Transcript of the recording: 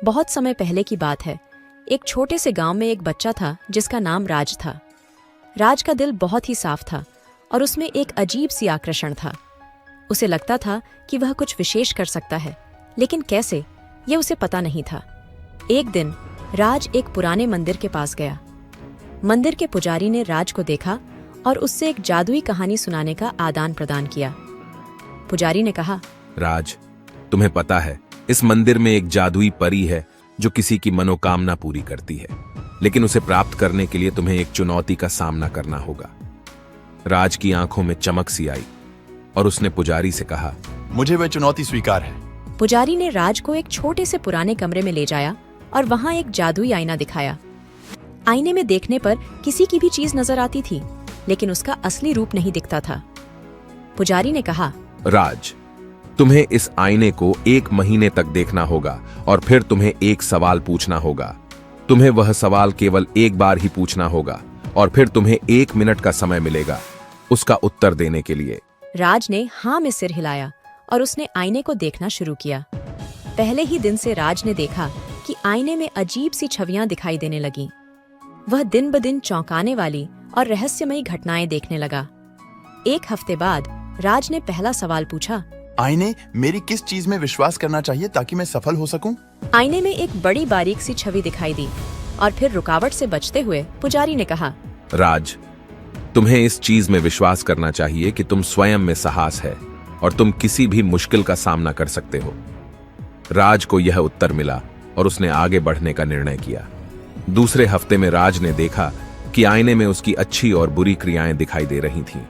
बहुत समय पहले की बात है। एक छोटे से गांव में एक बच्चा था जिसका नाम राज था। राज का दिल बहुत ही साफ था और उसमें एक अजीब सी आकर्षण था। उसे लगता था कि वह कुछ विशेष कर सकता है, लेकिन कैसे, यह उसे पता नहीं था। एक दिन राज एक पुराने मंदिर के पास गया। मंदिर के पुजारी ने राज को देखा और उससे एक जादुई कहानी सुनाने का आदान प्रदान किया। पुजारी ने कहा, राज, तुम्हें पता है इस मंदिर में एक जादुई परी है जो किसी की मनोकामना पूरी करती है, लेकिन उसे प्राप्त करने के लिए तुम्हें एक चुनौती का सामना करना होगा। राज की आंखों में चमक सी आई और उसने पुजारी से कहा, मुझे वह चुनौती स्वीकार है। पुजारी ने राज को एक छोटे से पुराने कमरे में ले जाया और वहां एक जादुई आईना दिखाया। आईने में देखने पर किसी की भी चीज नजर आती थी, लेकिन उसका असली रूप नहीं दिखता था। पुजारी ने कहा, राज, तुम्हें इस आईने को 1 महीने तक देखना होगा और फिर तुम्हें एक सवाल पूछना होगा। तुम्हें वह सवाल केवल एक बार ही पूछना होगा और फिर तुम्हें 1 मिनट का समय मिलेगा उसका उत्तर देने के लिए। राज ने हाँ में सिर हिलाया और उसने आईने को देखना शुरू किया। पहले ही दिन से राज ने देखा कि आईने में अजीब सी छवियां दिखाई देने लगीं। वह दिन ब दिन चौंकाने वाली और रहस्यमयी घटनाएं देखने लगा। 1 हफ्ते बाद राज ने पहला सवाल पूछा, आईने, मेरी किस चीज में विश्वास करना चाहिए ताकि मैं सफल हो सकूं? आईने में एक बड़ी बारीक सी छवि दिखाई दी और फिर रुकावट से बचते हुए पुजारी ने कहा, राज, तुम्हें इस चीज में विश्वास करना चाहिए कि तुम स्वयं में साहस है और तुम किसी भी मुश्किल का सामना कर सकते हो। राज को यह उत्तर मिला और उसने आगे बढ़ने का निर्णय किया। दूसरे हफ्ते में राज ने देखा कि आईने में उसकी अच्छी और बुरी क्रियाएं दिखाई दे रही थीं।